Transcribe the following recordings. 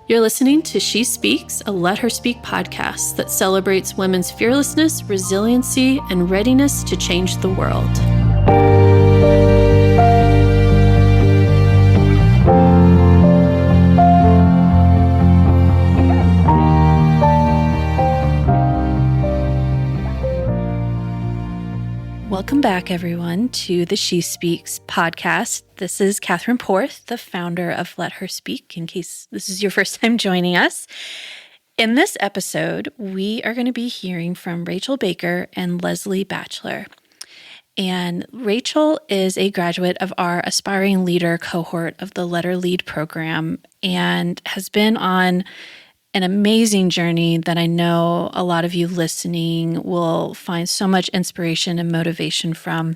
You're listening to She Speaks, a Let Her Speak podcast that celebrates women's fearlessness, resiliency, and readiness to change the world. Welcome back, everyone, to the She Speaks podcast. This is Catherine Porth, the founder of Let Her Speak, in case this is your first time joining us. In this episode, we are going to be hearing from Rachel Baker and Leslie Batchelor. And Rachel is a graduate of our Aspiring Leader cohort of the Let Her Lead program and has been on an amazing journey that I know a lot of you listening will find so much inspiration and motivation from.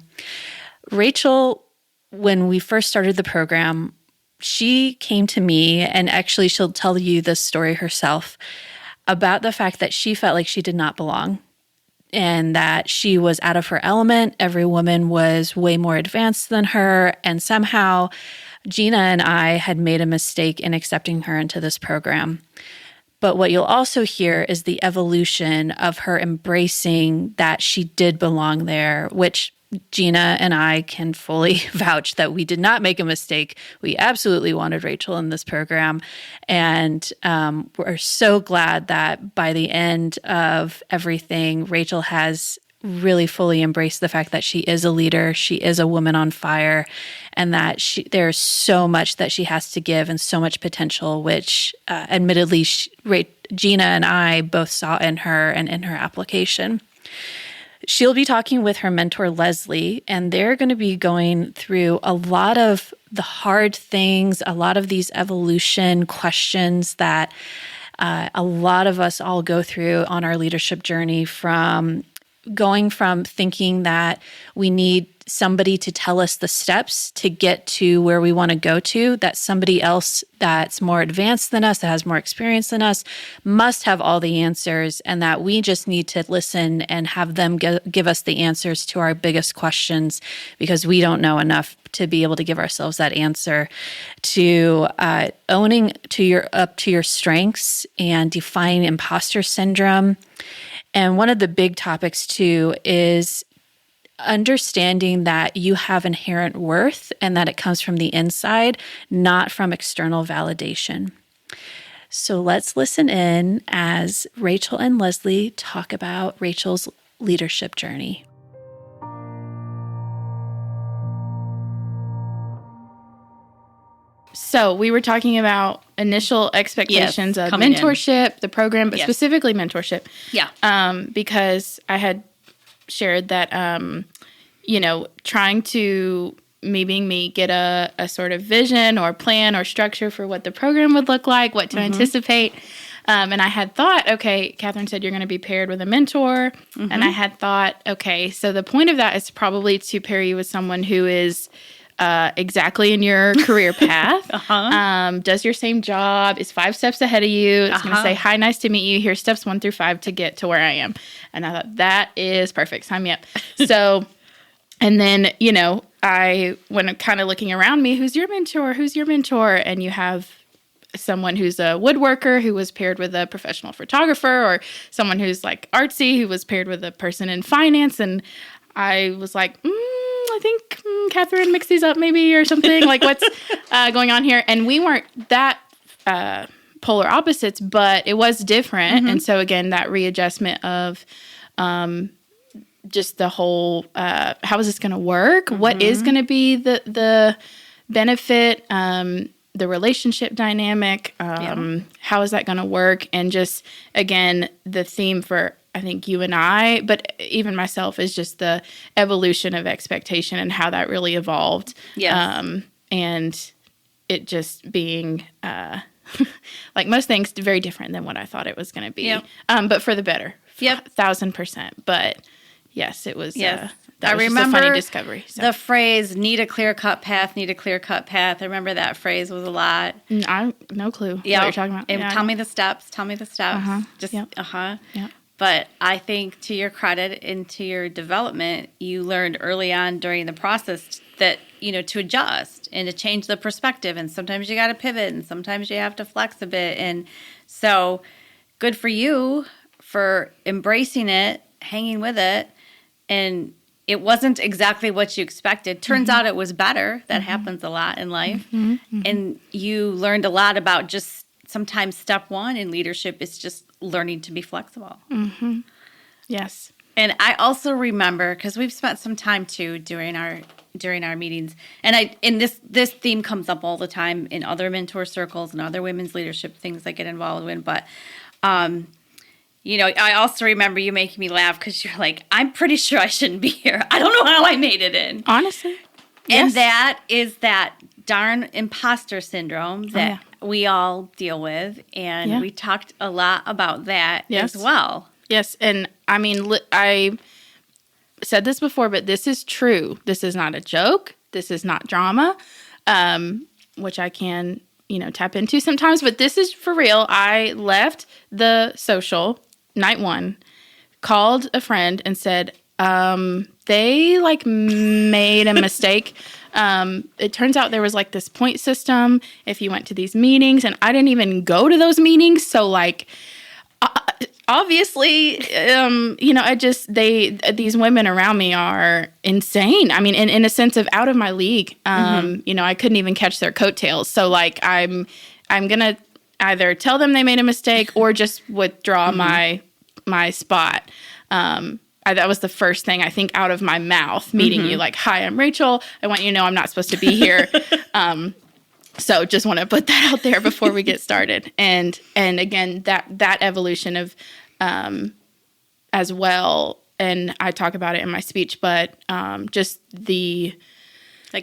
Rachel, when we first started the program, she came to me, and actually she'll tell you this story herself, about the fact that she felt like she did not belong and that she was out of her element. Every woman was way more advanced than her, and somehow Gina and I had made a mistake in accepting her into this program. But what you'll also hear is the evolution of her embracing that she did belong there, which Gina and I can fully vouch that we did not make a mistake. We absolutely wanted Rachel in this program. And we're so glad that by the end of everything, Rachel has really fully embraced the fact that she is a leader, she is a woman on fire, and that there's so much that she has to give and so much potential, which admittedly Gina and I both saw in her and in her application. She'll be talking with her mentor, Leslie, and they're going to be going through a lot of the hard things, a lot of these evolution questions that a lot of us all go through on our leadership journey, from going from thinking that we need somebody to tell us the steps to get to where we want to go to, that somebody else that's more advanced than us, that has more experience than us, must have all the answers, and that we just need to listen and have them give us the answers to our biggest questions because we don't know enough to be able to give ourselves that answer, to owning up to your strengths and defying imposter syndrome. And one of the big topics, too, is understanding that you have inherent worth and that it comes from the inside, not from external validation. So let's listen in as Rachel and Leslie talk about Rachel's leadership journey. So we were talking about initial expectations of mentorship, the program, but specifically mentorship. Yeah. Because I had shared that, trying to, me being me, get a sort of vision or plan or structure for what the program would look like, what to anticipate. And I had thought, okay, Catherine said you're going to be paired with a mentor. And I had thought, okay, so the point of that is probably to pair you with someone who is exactly in your career path, does your same job, is 5 steps ahead of you. It's going to say, hi, nice to meet you. Here's steps 1 through 5 to get to where I am. And I thought, that is perfect. Sign me up. So, and then, when I'm kind of looking around me, who's your mentor? Who's your mentor? And you have someone who's a woodworker who was paired with a professional photographer, or someone who's like artsy who was paired with a person in finance. And I was like, I think Catherine mixed these up maybe or something. Like, what's going on here? And we weren't that polar opposites, but it was different. And so, again, that readjustment of just the whole, how is this going to work? What is going to be the benefit, the relationship dynamic? How is that going to work? And just, again, the theme for, I think, you and I, but even myself, is just the evolution of expectation and how that really evolved. Yes. And it just being, like most things, very different than what I thought it was going to be. Yep. But for the better. Yep. 1,000%. But yes, it was, yes. I remember just a funny discovery. So. The phrase, need a clear-cut path, need a clear-cut path. I remember that phrase was a lot. No clue what you're talking about. Tell me the steps. Just, Yeah. But I think, to your credit and to your development, you learned early on during the process that, to adjust and to change the perspective. And sometimes you got to pivot and sometimes you have to flex a bit. And so good for you for embracing it, hanging with it. And it wasn't exactly what you expected. Turns out it was better. That happens a lot in life. And you learned a lot about just sometimes step one in leadership is just learning to be flexible. Yes. And I also remember, because we've spent some time too during our meetings, and this theme comes up all the time in other mentor circles and other women's leadership things I get involved in. But I also remember you making me laugh because you're like, I'm pretty sure I shouldn't be here. I don't know how I made it in. Honestly. And Yes. that is that darn imposter syndrome that we all deal with. And we talked a lot about that as well. Yes. And I mean, I said this before, but this is true. This is not a joke. This is not drama, which I can, tap into sometimes. But this is for real. I left the social night one, called a friend and said, they made a mistake. It turns out there was this point system if you went to these meetings, and I didn't even go to those meetings. So obviously, these women around me are insane. I mean, in a sense of out of my league. I couldn't even catch their coattails. So I'm going to either tell them they made a mistake or just withdraw my spot. That was the first thing I think out of my mouth, meeting you hi, I'm Rachel. I want you to know I'm not supposed to be here. So just want to put that out there before we get started. And again, that evolution of, as well, and I talk about it in my speech, but just the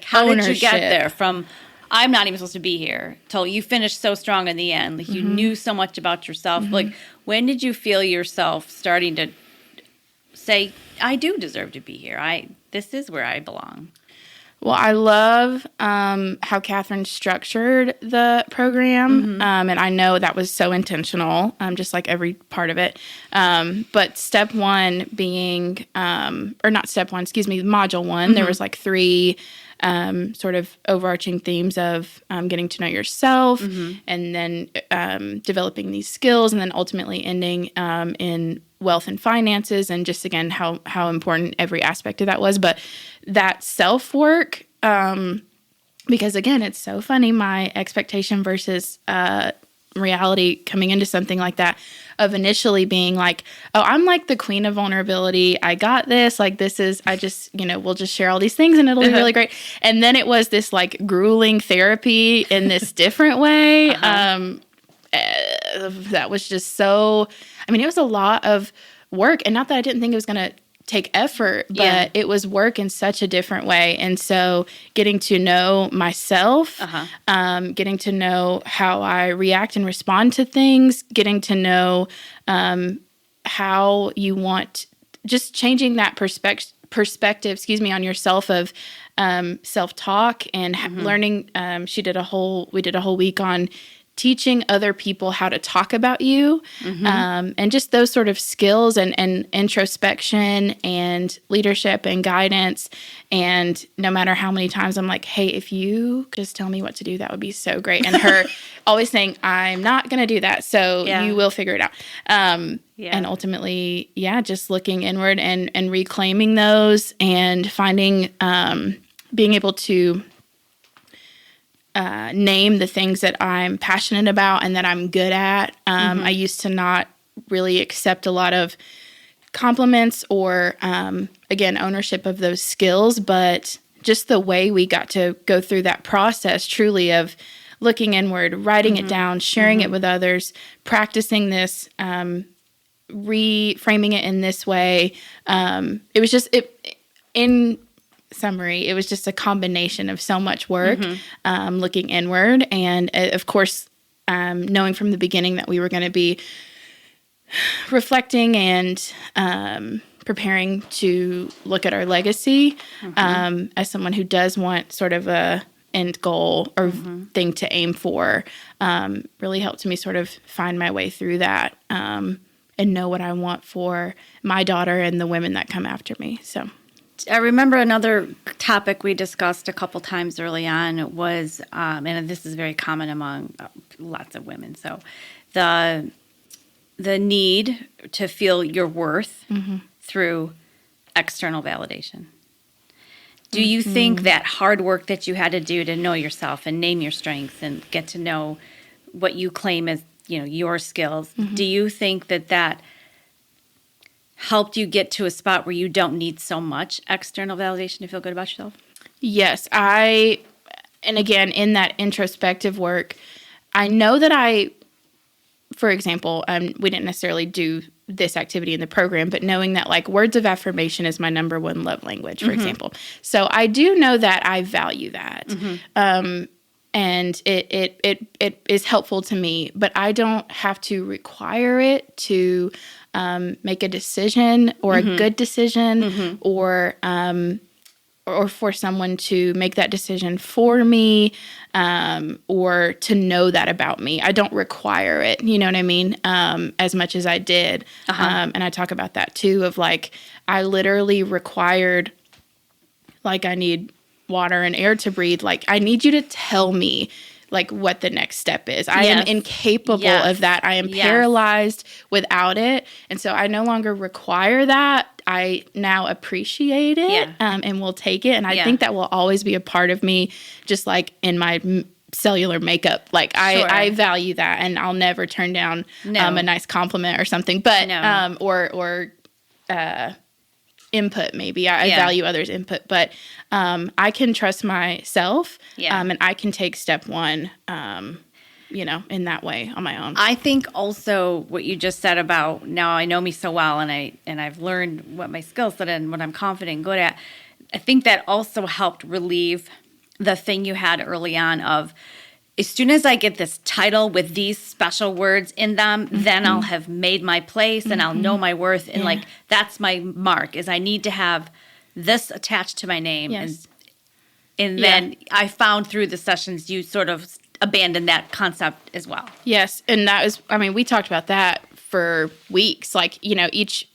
how ownership. did you get there from I'm not even supposed to be here till you finished so strong in the end? You knew so much about yourself. When did you feel yourself starting to say, I do deserve to be here. This is where I belong? Well, I love how Catherine structured the program, and I know that was so intentional, just like every part of it. But step one being, or not step one, excuse me, module one, there was 3 sort of overarching themes of getting to know yourself, and then developing these skills, and then ultimately ending in wealth and finances, and just again how important every aspect of that was. But that self work, because again, it's so funny, my expectation versus reality coming into something like that, of initially being oh, I'm the queen of vulnerability. I got this. This is, I just, we'll just share all these things and it'll be really great. And then it was this grueling therapy in this different way. That was just so, it was a lot of work, and not that I didn't think it was going to take effort, but it was work in such a different way. And so getting to know myself, getting to know how I react and respond to things, getting to know how you want, just changing that perspective, on yourself of self-talk, and learning. We did a whole week on teaching other people how to talk about you, and just those sort of skills and introspection and leadership and guidance. And no matter how many times I'm hey, if you could just tell me what to do, that would be so great. And her always saying, I'm not going to do that, so you will figure it out. And ultimately, just looking inward and reclaiming those, and finding, being able to name the things that I'm passionate about and that I'm good at. I used to not really accept a lot of compliments or, again, ownership of those skills, but just the way we got to go through that process truly of looking inward, writing it down, sharing it with others, practicing this, reframing it in this way. It was just, in summary, it was just a combination of so much work, looking inward, and of course, knowing from the beginning that we were going to be reflecting and preparing to look at our legacy, as someone who does want sort of a end goal or thing to aim for, really helped me sort of find my way through that, and know what I want for my daughter and the women that come after me. So I remember another topic we discussed a couple times early on was, and this is very common among lots of women. So, the need to feel your worth through external validation. Do you think that hard work that you had to do to know yourself and name your strengths and get to know what you claim as, your skills, do you think that helped you get to a spot where you don't need so much external validation to feel good about yourself? Yes, and again, in that introspective work, I know that for example, we didn't necessarily do this activity in the program, but knowing that like words of affirmation is my number one love language, for example. So I do know that I value that. And it is helpful to me, but I don't have to require it to make a decision or a good decision or for someone to make that decision for me or to know that about me. I don't require it, you know what I mean, as much as I did. And I talk about that too of like I literally required like I need water and air to breathe. Like I need you to tell me like what the next step is. I am incapable of that. I am paralyzed without it. And so I no longer require that. I now appreciate it and will take it. And I think that will always be a part of me, just like in my cellular makeup. Like I value that and I'll never turn down a nice compliment or something, but or input maybe. I value others' input, but I can trust myself and I can take step one, in that way on my own. I think also what you just said about now I know me so well and I've learned what my skill set and what I'm confident and good at. I think that also helped relieve the thing you had early on of as soon as I get this title with these special words in them, then I'll have made my place and I'll know my worth. And like, that's my mark is I need to have this attached to my name. Yes. And then I found through the sessions, you sort of abandoned that concept as well. Yes. And that was, we talked about that for weeks. Like, each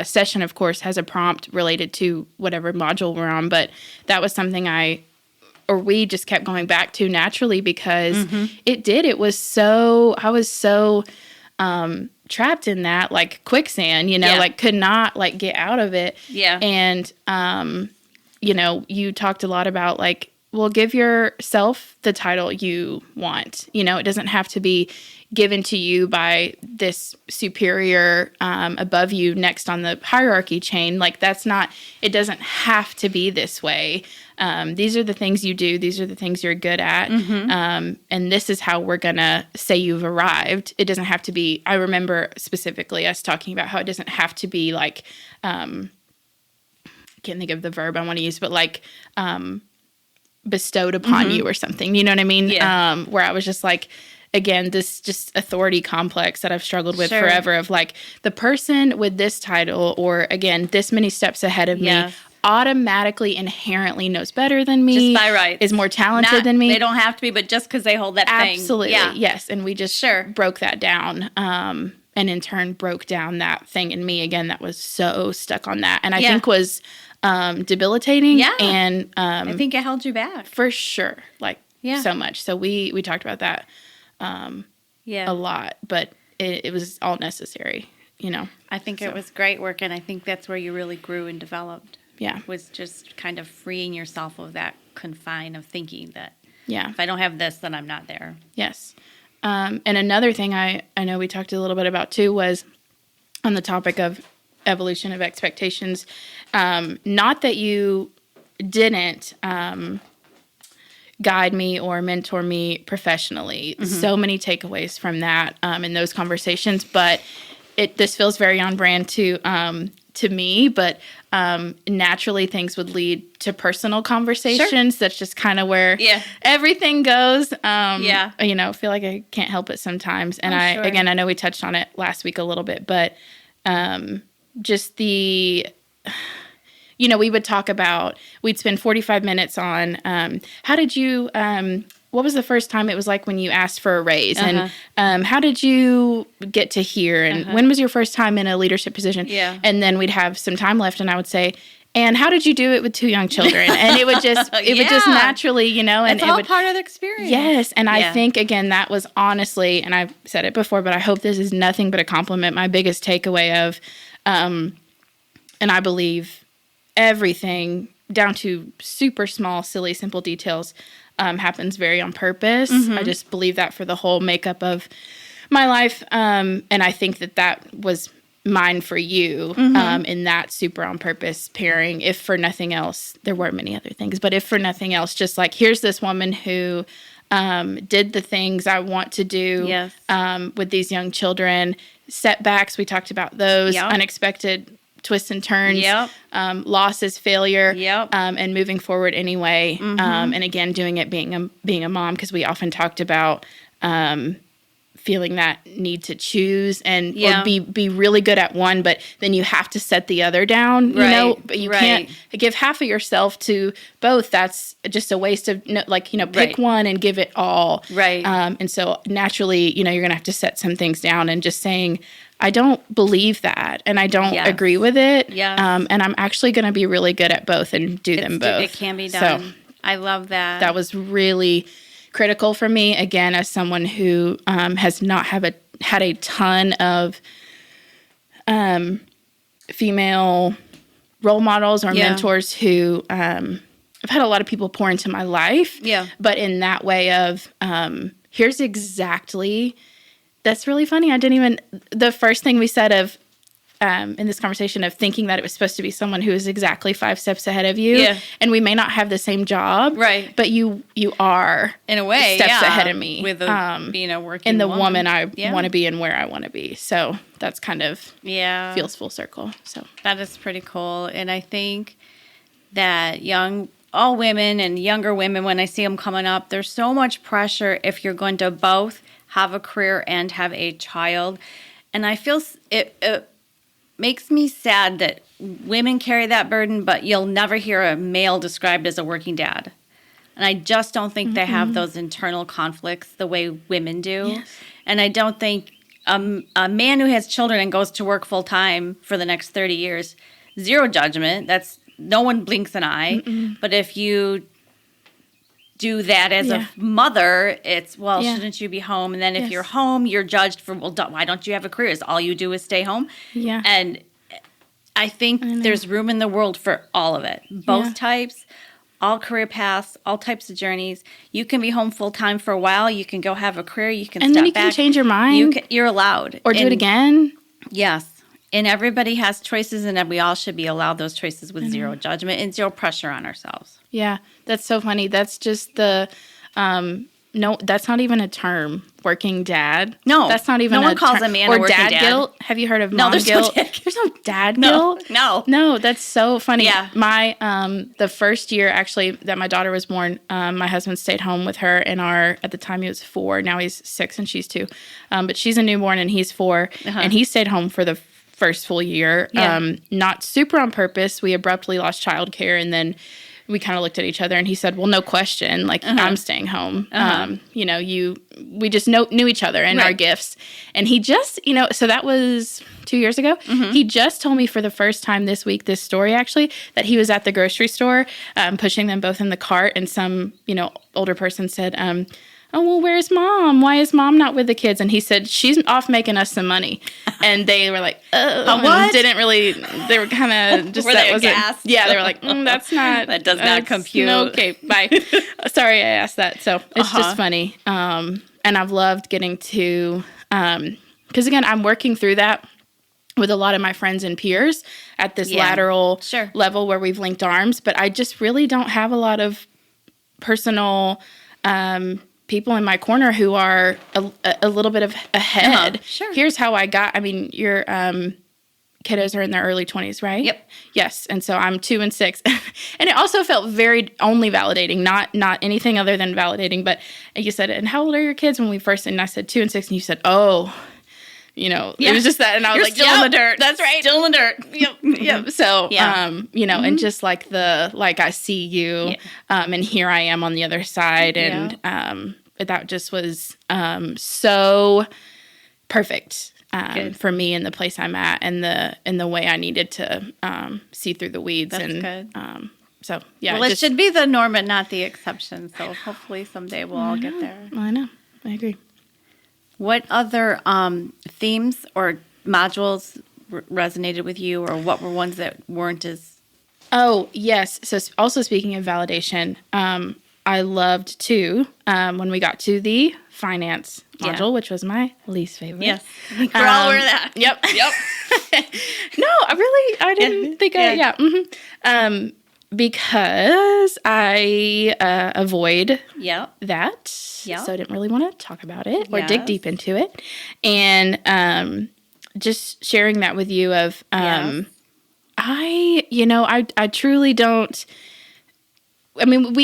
session, of course, has a prompt related to whatever module we're on. But that was something we just kept going back to naturally because I was so trapped in that like quicksand, like could not like get out of it. Yeah. And, you talked a lot about like, well, give yourself the title you want. It doesn't have to be given to you by this superior above you next on the hierarchy chain. Like it doesn't have to be this way. These are the things you do. These are the things you're good at. And this is how we're going to say you've arrived. It doesn't have to be, I remember specifically us talking about how it doesn't have to be like, I can't think of the verb I want to use, but like, bestowed upon you or something, you know what I mean? Yeah. Where I was just like, again, this just authority complex that I've struggled with forever of like the person with this title or again, this many steps ahead of me automatically inherently knows better than me. Just by right. Is more talented than me. They don't have to be, but just because they hold that thing. Absolutely. Yes. And we just broke that down. And in turn broke down that thing in me again that was so stuck on that. And I think was debilitating. Yeah. And I think it held you back. For sure. Like so much. So we talked about that a lot, but it was all necessary, I think it was great work, and I think that's where you really grew and developed. Yeah. Was just kind of freeing yourself of that confine of thinking that if I don't have this, then I'm not there. Yes. And another thing I know we talked a little bit about too was on the topic of evolution of expectations. Not that you didn't guide me or mentor me professionally. So many takeaways from that in those conversations, but this feels very on brand to me, but naturally things would lead to personal conversations. That's just kind of where everything goes. I feel like I can't help it sometimes. And again, I know we touched on it last week a little bit, but just the, we would talk about, we'd spend 45 minutes on how did you, what was the first time it was like when you asked for a raise? And how did you get to here? And when was your first time in a leadership position? Yeah. And then we'd have some time left and I would say, And how did you do it with 2 young children? And it would just naturally, and it's it all would, part of the experience. Yes. And I think, again, that was honestly, and I've said it before, but I hope this is nothing but a compliment. My biggest takeaway of, and I believe everything down to super small, silly, simple details happens very on purpose. I just believe that for the whole makeup of my life. And I think that was mine for you in that super on purpose pairing. If for nothing else, there were many other things, but if for nothing else, just like, here's this woman who did the things I want to do with these young children. Setbacks, we talked about those, unexpected twists and turns, losses, failure, and moving forward anyway. And again, doing it being a mom, because we often talked about feeling that need to choose and or be really good at one, but then you have to set the other down, but you can't give half of yourself to both. That's just a waste of pick one and give it all. And so naturally, you're going to have to set some things down and just saying, I don't believe that, and I don't agree with it. And I'm actually going to be really good at both and do them both. It can be done. So, I love that. That was really critical for me, again, as someone who has not had a ton of female role models or mentors who I've had a lot of people pour into my life. But in that way of here's exactly, that's really funny. The first thing we said of in this conversation of thinking that it was supposed to be someone who is exactly 5 steps ahead of you, and we may not have the same job, but you are in a way steps ahead of me with being a working and the woman I want to be and where I want to be. So that's kind of feels full circle. So that is pretty cool, and I think that all women and younger women, when I see them coming up, there's so much pressure if you're going to both have a career and have a child, and I feel it makes me sad that women carry that burden, but you'll never hear a male described as a working dad. And I just don't think they have those internal conflicts the way women do. And I don't think a man who has children and goes to work full time for the next 30 years, zero judgment. That's no one blinks an eye. But if you do that as a mother, it's, shouldn't you be home? And then if you're home, you're judged for, why don't you have a career? Is all you do is stay home? And I think there's room in the world for all of it. Both types, all career paths, all types of journeys. You can be home full time for a while. You can go have a career. You can step back. And then you can change your mind. You're allowed. Or do it again. Yes. And everybody has choices, and we all should be allowed those choices with zero judgment and zero pressure on ourselves. Yeah, that's so funny. That's just no, that's not even a term. Working dad. No, that's not even. No one calls a man a working dad. Guilt. Have you heard of mom guilt? There's no dad guilt. No, that's so funny. Yeah. My the first year actually that my daughter was born, my husband stayed home with her, and at the time he was 4. Now he's 6 and she's 2. But she's a newborn and he's 4, and he stayed home for the first full year. Not super on purpose. We abruptly lost childcare, and then we kind of looked at each other, and he said, well, no question, I'm staying home. We just knew each other and our gifts. And he just, so that was 2 years ago. He just told me for the first time this week, this story actually, that he was at the grocery store, pushing them both in the cart, and some, older person said, oh, well, where's mom? Why is mom not with the kids? And he said, she's off making us some money. And they were like, what? Didn't really, they were kind of just, were that they wasn't, aghast? Yeah, they were like, that does not compute. Okay, bye. Sorry I asked that. So it's just funny. And I've loved getting to, because again, I'm working through that with a lot of my friends and peers at this lateral level where we've linked arms. But I just really don't have a lot of personal people in my corner who are a little bit ahead. Here's how I got, your kiddos are in their early 20s, right? Yep. Yes. And so I'm 2 and 6. And it also felt very only validating, not anything other than validating. But you said, and how old are your kids when we first, and I said 2 and 6, and you said, it was just that. And I was still in the dirt. That's right. Still in the dirt. Yep. So, and just like I see you, and here I am on the other side. And that just was so perfect. for me and the place I'm at and the way I needed to see through the weeds. That's and good. So yeah, Well, it should be the norm and not the exception. So hopefully someday we'll all get there. I know. I agree. What other themes or modules resonated with you, or what were ones that weren't as... Oh, yes. So also speaking of validation, I loved too when we got to the finance module, which was my least favorite. Yes. I think we're all aware of that. Yep. No, I didn't think because I avoid that. So I didn't really want to talk about it or dig deep into it. And just sharing that with you of I truly don't. I mean,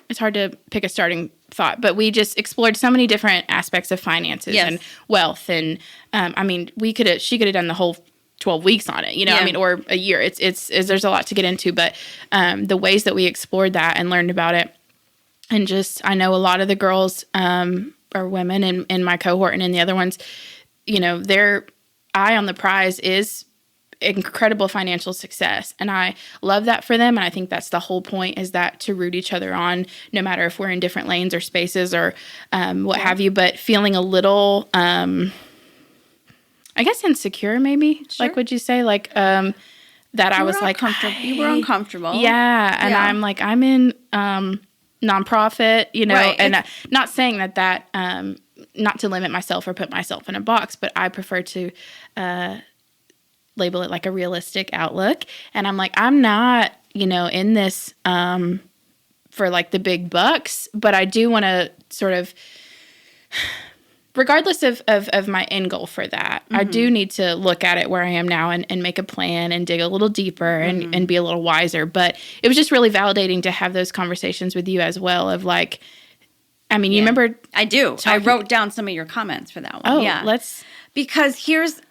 it's hard to pick a starting thought, but we just explored so many different aspects of finances and wealth. And I mean, she could have done the whole 12 weeks on it, I mean, or a year. It's there's a lot to get into, but the ways that we explored that and learned about it. And just, I know a lot of the girls or women in my cohort and in the other ones, their eye on the prize is incredible financial success. And I love that for them. And I think that's the whole point, is that to root each other on, no matter if we're in different lanes or spaces or what have you, but feeling a little, I guess insecure maybe, like, would you say, like, that I was like, you were uncomfortable. Yeah. And I'm like, I'm in nonprofit, and not saying that, not to limit myself or put myself in a box, but I prefer to, label it like a realistic outlook. And I'm like, I'm not, in this, for like the big bucks, but I do want to sort of, regardless of my end goal for that, I do need to look at it where I am now and make a plan and dig a little deeper and be a little wiser. But it was just really validating to have those conversations with you as well, of like, I mean, you remember? I do. I wrote down some of your comments for that one. Oh, yeah. Because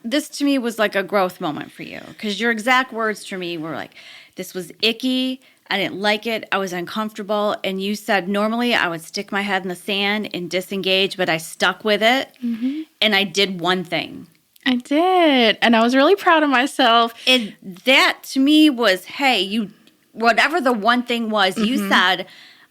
this to me was like a growth moment for you. Because your exact words to me were like, this was icky. I didn't like it. I was uncomfortable. And you said, normally I would stick my head in the sand and disengage, but I stuck with it. Mm-hmm. And I did one thing. I did. And I was really proud of myself. And that to me was, hey, whatever the one thing was, you said,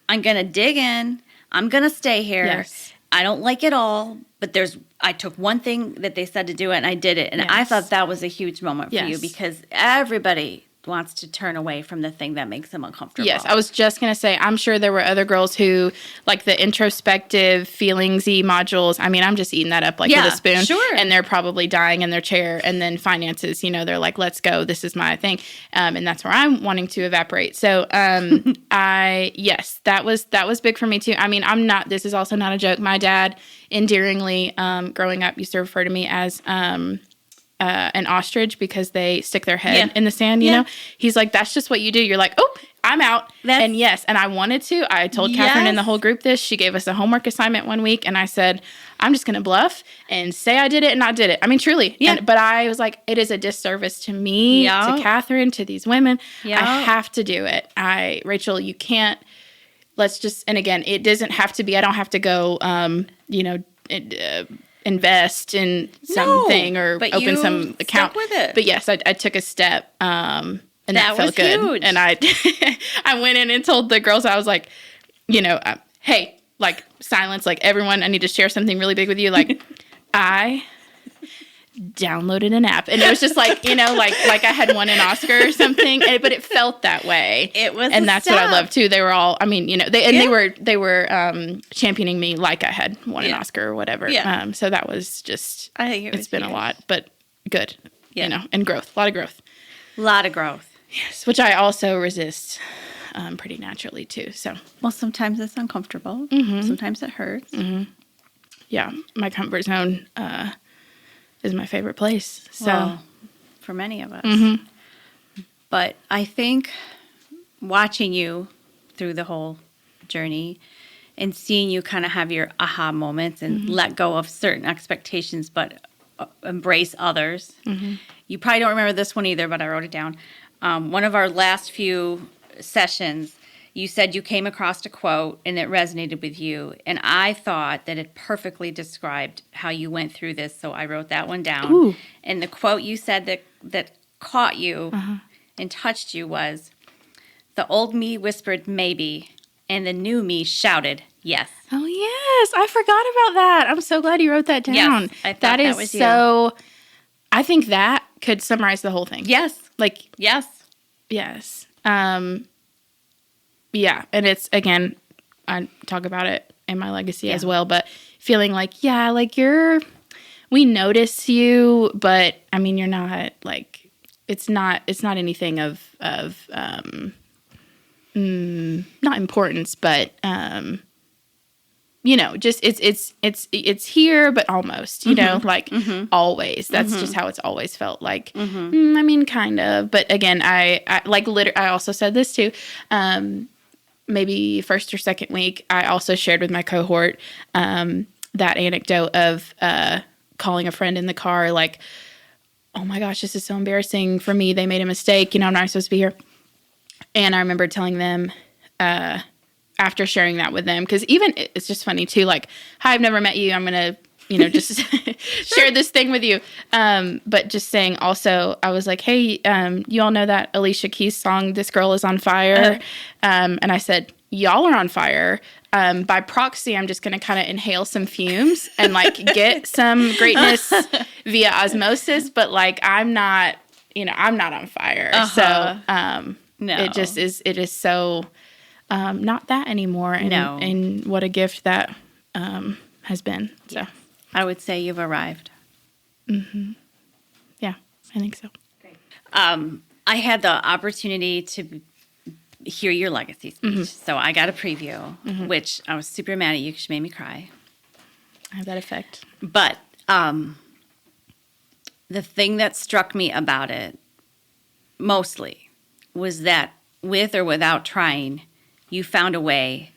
I'm going to dig in. I'm going to stay here. Yes. I don't like it all, but I took one thing that they said to do it, and I did it. And I thought that was a huge moment for you, because everybody wants to turn away from the thing that makes them uncomfortable. Yes, I was just going to say, I'm sure there were other girls who, like the introspective, feelingsy modules, I mean, I'm just eating that up like with a spoon. Sure. And they're probably dying in their chair. And then finances, they're like, let's go. This is my thing. And that's where I'm wanting to evaporate. So yes, that was big for me too. I mean, this is also not a joke. My dad endearingly, growing up, used to refer to me as an ostrich, because they stick their head in the sand, you know? He's like, that's just what you do. You're like, oh, I'm out. And yes, and I wanted to. I told Catherine and the whole group this. She gave us a homework assignment one week, and I said, I'm just going to bluff and say I did it and not did it. I mean, truly. Yeah. But I was like, it is a disservice to me, to Catherine, to these women. I have to do it. Rachel, you can't, and again, it doesn't have to be, I don't have to go, invest in something or open some account. With it. But yes, I took a step, and that felt good. Huge. And I went in and told the girls, I was like, hey, like, silence, like, everyone, I need to share something really big with you. Like, I downloaded an app, and it was just like, like I had won an Oscar or something, but it felt that way. It was, and that's what I love too. They were all, I mean, they were championing me like I had won an Oscar or whatever. Yeah. So that was just, I think it's been a lot, but good. And growth, a lot of growth. Yes, which I also resist pretty naturally too. So, well, sometimes it's uncomfortable. Mm-hmm. Sometimes it hurts. Mm-hmm. Yeah, my comfort zone is my favorite place. So, for many of us. Mm-hmm. But I think watching you through the whole journey and seeing you kind of have your aha moments and let go of certain expectations, but embrace others. Mm-hmm. You probably don't remember this one either, but I wrote it down. One of our last few sessions, you said you came across a quote and it resonated with you. And I thought that it perfectly described how you went through this. So I wrote that one down. Ooh. And the quote you said that caught you and touched you was, "The old me whispered maybe, and the new me shouted yes." Oh, yes. I forgot about that. I'm so glad you wrote that down. Yes, I thought that was you. So, I think that could summarize the whole thing. Yes. Like, Yes. yes. Yeah. And it's, again, I talk about it in my legacy as well, but feeling like, yeah, like we notice you, but I mean, you're not like, it's not anything of not importance, but, just it's here, but almost, like always. That's just how it's always felt like. I mean, kind of, but again, I like I also said this too. Maybe first or second week, I also shared with my cohort that anecdote of calling a friend in the car, like, "Oh my gosh, this is so embarrassing for me. They made a mistake. I'm not supposed to be here." And I remember telling them after sharing that with them, because even it's just funny too, like, "Hi, I've never met you. I'm going to, just share this thing with you." But just saying also, I was like, "Hey, you all know that Alicia Keys song, 'This Girl Is on Fire'?" And I said, "Y'all are on fire. By proxy, I'm just going to kind of inhale some fumes and like get some greatness via osmosis. But like, I'm not on fire." So No. it is so not that anymore. And, and what a gift that has been. So I would say you've arrived. Yeah, I think so. I had the opportunity to hear your legacy speech, so I got a preview, which I was super mad at you because you made me cry. I have that effect. But the thing that struck me about it mostly was that with or without trying, you found a way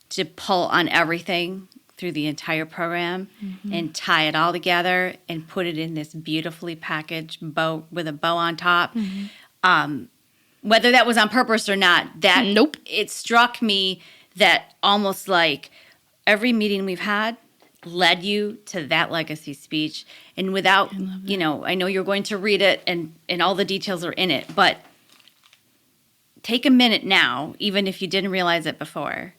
to pull on everything through the entire program and tie it all together and put it in this beautifully packaged bow with a bow on top. Whether that was on purpose or not, that Nope. It struck me that almost like every meeting we've had led you to that legacy speech. And without, I know you're going to read it and all the details are in it, but take a minute now, even if you didn't realize it before.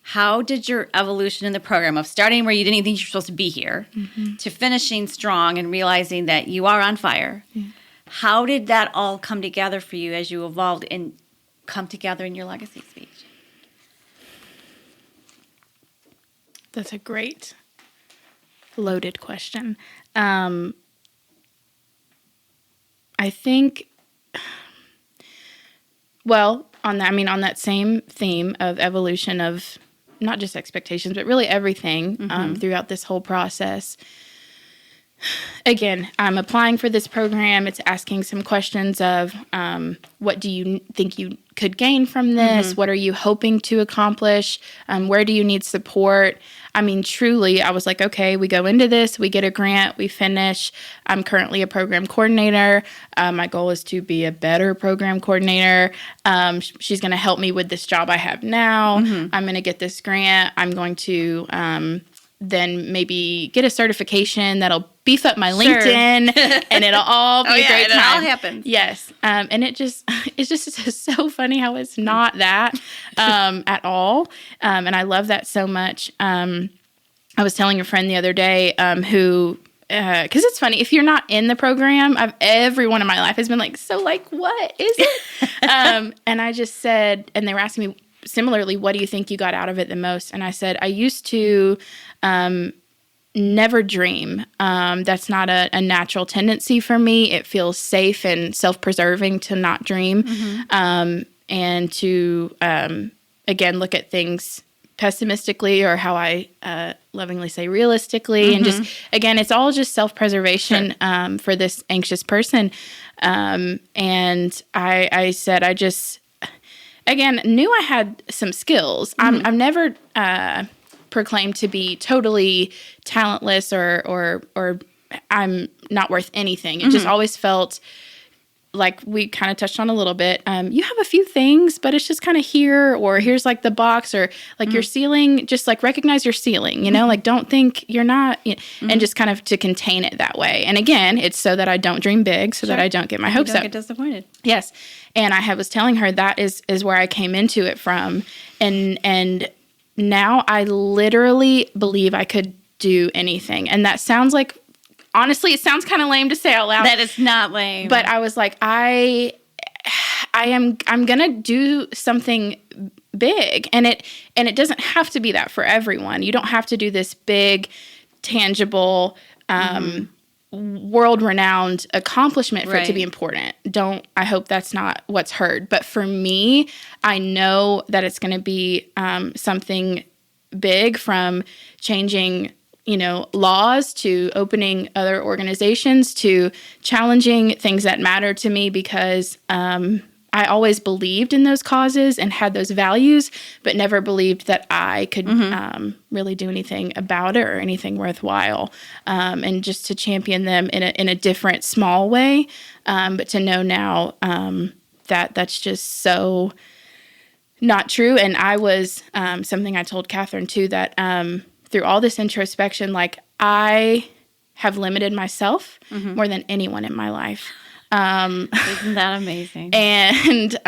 How did your evolution in the program of starting where you didn't even think you were supposed to be here to finishing strong and realizing that you are on fire? How did that all come together for you as you evolved and come together in your legacy speech? That's a great loaded question. I think, well, on that same theme of evolution of not just expectations, but really everything throughout this whole process. Again, I'm applying for this program. It's asking some questions of what do you think you could gain from this? What are you hoping to accomplish? Where do you need support? I mean, truly, I was like, okay, we go into this, we get a grant, we finish. I'm currently a program coordinator. My goal is to be a better program coordinator. She's going to help me with this job I have now. I'm going to get this grant. I'm going to then maybe get a certification that'll beef up my LinkedIn, and it'll all be a great time. It all happens. Yes, and it's just so funny how it's not that at all, and I love that so much. I was telling a friend the other day who. Because it's funny, if you're not in the program, everyone in my life has been like, so like, what is it? And I just said, and they were asking me similarly, what do you think you got out of it the most? And I said, I used to never dream. That's not a natural tendency for me. It feels safe and self-preserving to not dream. And to, again, look at things pessimistically, or how I lovingly say realistically. And just, again, it's all just self-preservation for this anxious person. And I said, I just, again, knew I had some skills. I'm never proclaimed to be totally talentless or I'm not worth anything. It just always felt like we kind of touched on a little bit, you have a few things, but it's just kind of here, or here's like the box, or like your ceiling, just like recognize your ceiling, you know, like don't think you're not, and just kind of to contain it that way. And again, it's so that I don't dream big, so that I don't get my hopes up. Get disappointed. Yes. And I was telling her that is where I came into it from. And now I literally believe I could do anything. And that sounds like, honestly, it sounds kind of lame to say out loud. That is not lame. But I was like, I'm going to do something big. And it doesn't have to be that for everyone. You don't have to do this big, tangible, world-renowned accomplishment for it to be important. I hope that's not what's heard. But for me, I know that it's going to be something big, from changing laws to opening other organizations to challenging things that matter to me, because I always believed in those causes and had those values, but never believed that I could really do anything about it or anything worthwhile. And just to champion them in a different, small way, but to know now that that's just so not true. And I was something I told Catherine too, that through all this introspection, like I have limited myself more than anyone in my life. Isn't that amazing? And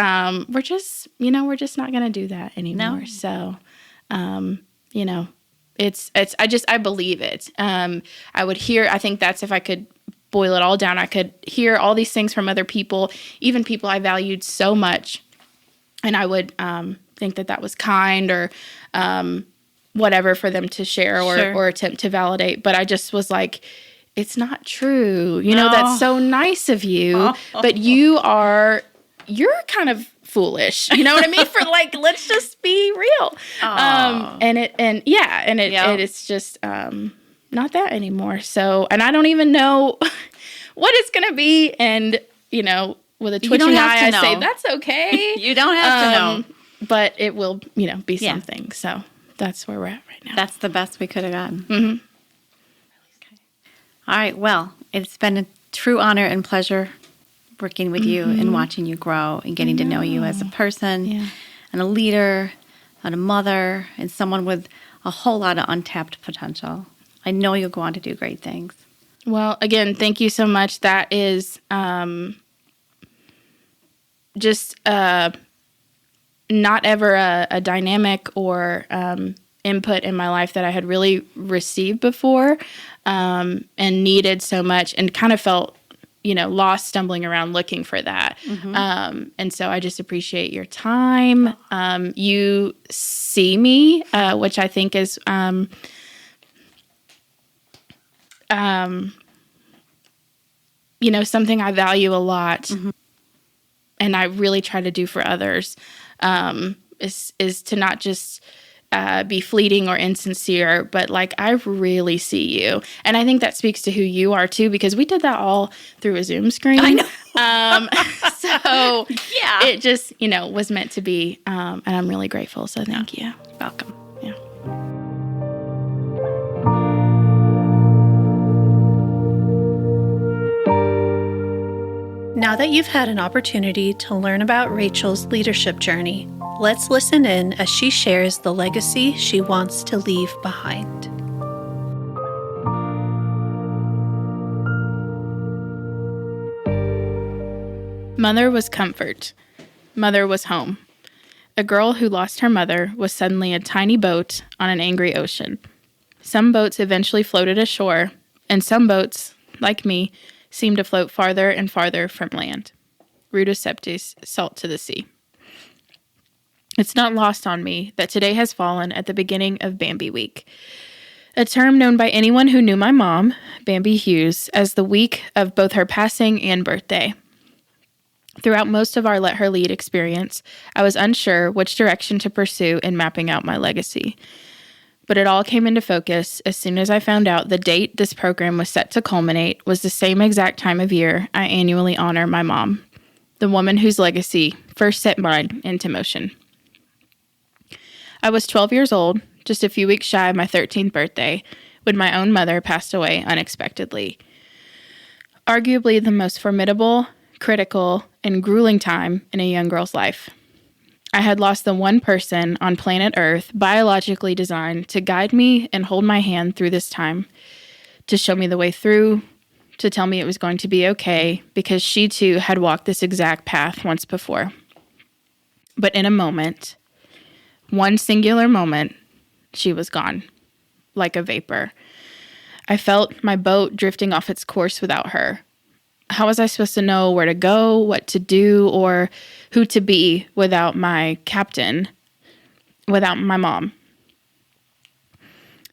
we're just not going to do that anymore. No. So, I believe it. I think that's, if I could boil it all down, I could hear all these things from other people, even people I valued so much. And I would think that was kind or whatever for them to share or attempt to validate. But I just was like, it's not true. That's so nice of you, but you're kind of foolish. You know what I mean? For like, let's just be real. It's just not that anymore. So, and I don't even know what it's going to be. And, with a twitching eye, I say, that's okay. You don't have to know. But it will, be something. So that's where we're at right now. That's the best we could have gotten. Mm-hmm. Okay. All right. Well, it's been a true honor and pleasure working with you and watching you grow and getting to know you as a person and a leader and a mother and someone with a whole lot of untapped potential. I know you'll go on to do great things. Well, again, thank you so much. That is just not ever a dynamic or input in my life that I had really received before and needed so much, and kind of felt, lost, stumbling around looking for that. And so I just appreciate your time. You see me, which I think is something I value a lot. And I really try to do for others, is to not just be fleeting or insincere, but like, I really see you. And I think that speaks to who you are too, because we did that all through a Zoom screen. I know. So it just, was meant to be. And I'm really grateful. So thank you. Welcome. Yeah. Now that you've had an opportunity to learn about Rachel's leadership journey, let's listen in as she shares the legacy she wants to leave behind. Mother was comfort. Mother was home. A girl who lost her mother was suddenly a tiny boat on an angry ocean. Some boats eventually floated ashore, and some boats, like me, seemed to float farther and farther from land. Rudus septis, salt to the sea. It's not lost on me that today has fallen at the beginning of Bambi Week, a term known by anyone who knew my mom, Bambi Hughes, as the week of both her passing and birthday. Throughout most of our Let Her Lead experience, I was unsure which direction to pursue in mapping out my legacy. But it all came into focus as soon as I found out the date this program was set to culminate was the same exact time of year I annually honor my mom, the woman whose legacy first set mine into motion. I was 12 years old, just a few weeks shy of my 13th birthday, when my own mother passed away unexpectedly. Arguably the most formidable, critical, and grueling time in a young girl's life. I had lost the one person on planet Earth biologically designed to guide me and hold my hand through this time, to show me the way through, to tell me it was going to be okay, because she too had walked this exact path once before. But in a moment, one singular moment, she was gone, like a vapor. I felt my boat drifting off its course without her. How was I supposed to know where to go, what to do, or who to be without my captain, without my mom?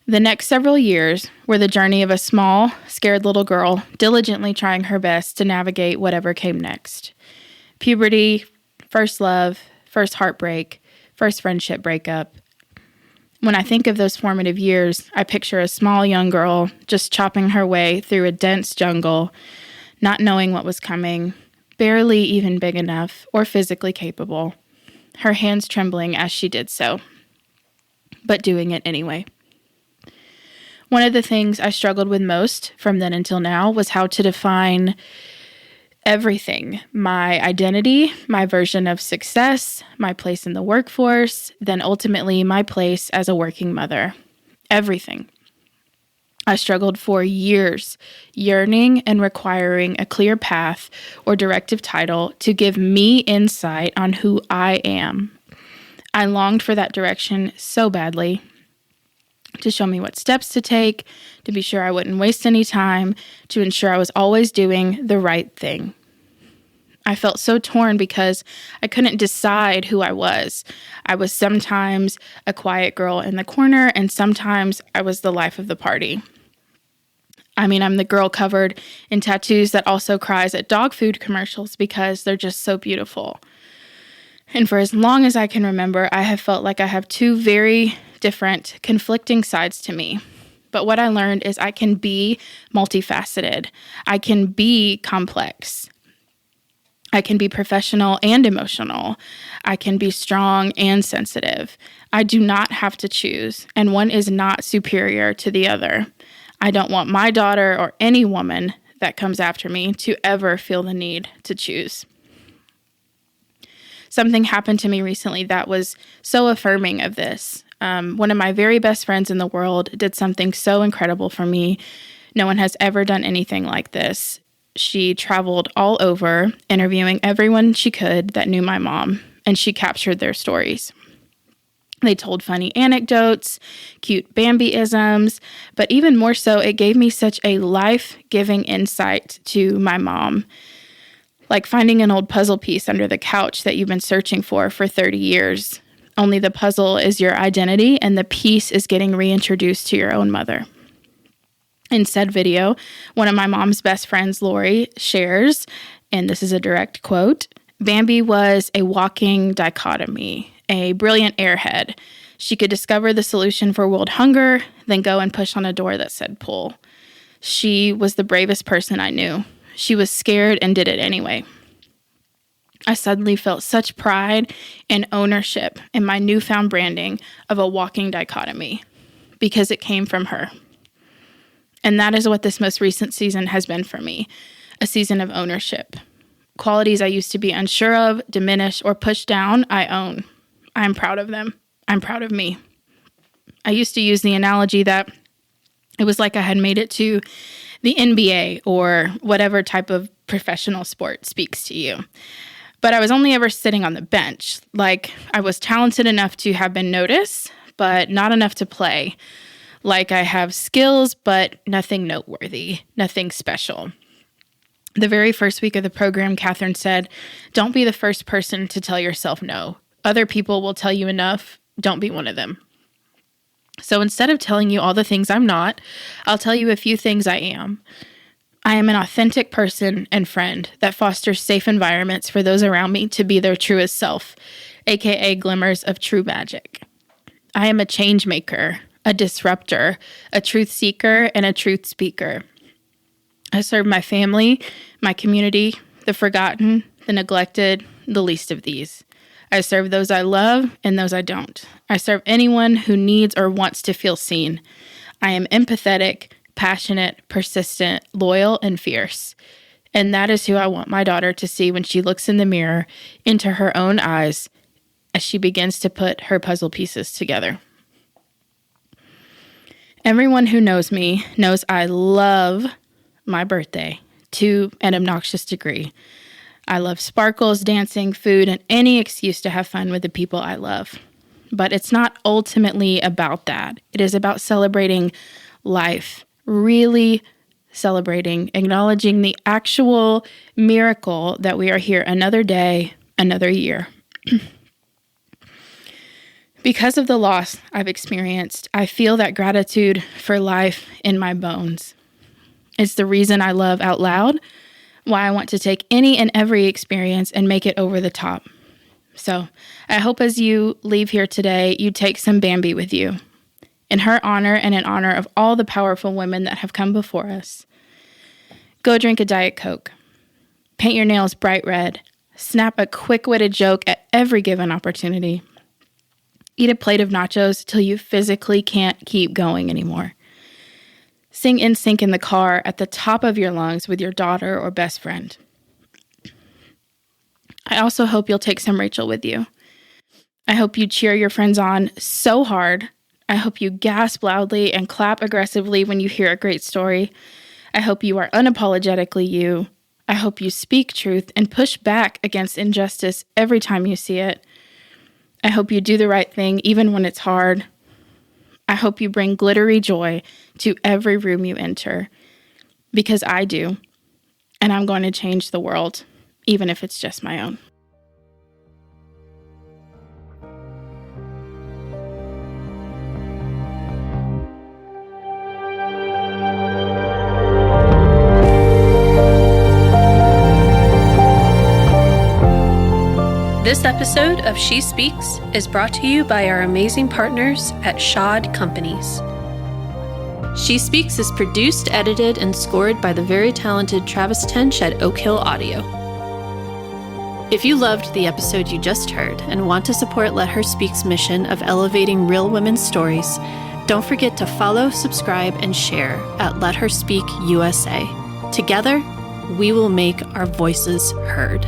The next several years were the journey of a small, scared little girl diligently trying her best to navigate whatever came next. Puberty, first love, first heartbreak, first friendship breakup. When I think of those formative years, I picture a small young girl just chopping her way through a dense jungle, not knowing what was coming, barely even big enough or physically capable, her hands trembling as she did so, but doing it anyway. One of the things I struggled with most from then until now was how to define everything: my identity, my version of success, my place in the workforce, then ultimately my place as a working mother. Everything. I struggled for years, yearning and requiring a clear path or directive title to give me insight on who I am. I longed for that direction so badly, to show me what steps to take, to be sure I wouldn't waste any time, to ensure I was always doing the right thing. I felt so torn because I couldn't decide who I was. I was sometimes a quiet girl in the corner, and sometimes I was the life of the party. I mean, I'm the girl covered in tattoos that also cries at dog food commercials because they're just so beautiful. And for as long as I can remember, I have felt like I have two very different, conflicting sides to me. But what I learned is I can be multifaceted. I can be complex. I can be professional and emotional. I can be strong and sensitive. I do not have to choose, and one is not superior to the other. I don't want my daughter or any woman that comes after me to ever feel the need to choose. Something happened to me recently that was so affirming of this. One of my very best friends in the world did something so incredible for me. No one has ever done anything like this. She traveled all over, interviewing everyone she could that knew my mom, and she captured their stories. They told funny anecdotes, cute Bambi-isms, but even more so, it gave me such a life-giving insight to my mom. Like finding an old puzzle piece under the couch that you've been searching for 30 years. Only the puzzle is your identity, and the piece is getting reintroduced to your own mother. In said video, one of my mom's best friends, Lori, shares, and this is a direct quote, "Bambi was a walking dichotomy, a brilliant airhead. She could discover the solution for world hunger, then go and push on a door that said pull. She was the bravest person I knew. She was scared and did it anyway." I suddenly felt such pride and ownership in my newfound branding of a walking dichotomy because it came from her. And that is what this most recent season has been for me, a season of ownership. Qualities I used to be unsure of, diminish, or push down, I own. I'm proud of them. I'm proud of me. I used to use the analogy that it was like I had made it to the NBA or whatever type of professional sport speaks to you. But I was only ever sitting on the bench. Like I was talented enough to have been noticed, but not enough to play. Like I have skills, but nothing noteworthy, nothing special. The very first week of the program, Catherine said, "Don't be the first person to tell yourself no. Other people will tell you enough. Don't be one of them." So instead of telling you all the things I'm not, I'll tell you a few things I am. I am an authentic person and friend that fosters safe environments for those around me to be their truest self, aka glimmers of true magic. I am a change maker, a disruptor, a truth seeker, and a truth speaker. I serve my family, my community, the forgotten, the neglected, the least of these. I serve those I love and those I don't. I serve anyone who needs or wants to feel seen. I am empathetic, passionate, persistent, loyal, and fierce. And that is who I want my daughter to see when she looks in the mirror into her own eyes as she begins to put her puzzle pieces together. Everyone who knows me knows I love my birthday to an obnoxious degree. I love sparkles, dancing, food, and any excuse to have fun with the people I love. But it's not ultimately about that. It is about celebrating life, really celebrating, acknowledging the actual miracle that we are here another day, another year. Because of the loss I've experienced, I feel that gratitude for life in my bones. It's the reason I love out loud, why I want to take any and every experience and make it over the top. So I hope as you leave here today, you take some Bambi with you. In her honor and in honor of all the powerful women that have come before us. Go drink a Diet Coke. Paint your nails bright red. Snap a quick-witted joke at every given opportunity. Eat a plate of nachos till you physically can't keep going anymore. Sing NSYNC in the car at the top of your lungs with your daughter or best friend. I also hope you'll take some Rachel with you. I hope you cheer your friends on so hard. I hope you gasp loudly and clap aggressively when you hear a great story. I hope you are unapologetically you. I hope you speak truth and push back against injustice every time you see it. I hope you do the right thing even when it's hard. I hope you bring glittery joy to every room you enter, because I do, and I'm going to change the world, even if it's just my own. This episode of She Speaks is brought to you by our amazing partners at Shod Companies. She Speaks is produced, edited, and scored by the very talented Travis Tench at Oak Hill Audio. If you loved the episode you just heard and want to support Let Her Speak's mission of elevating real women's stories, don't forget to follow, subscribe, and share at Let Her Speak USA. Together, we will make our voices heard.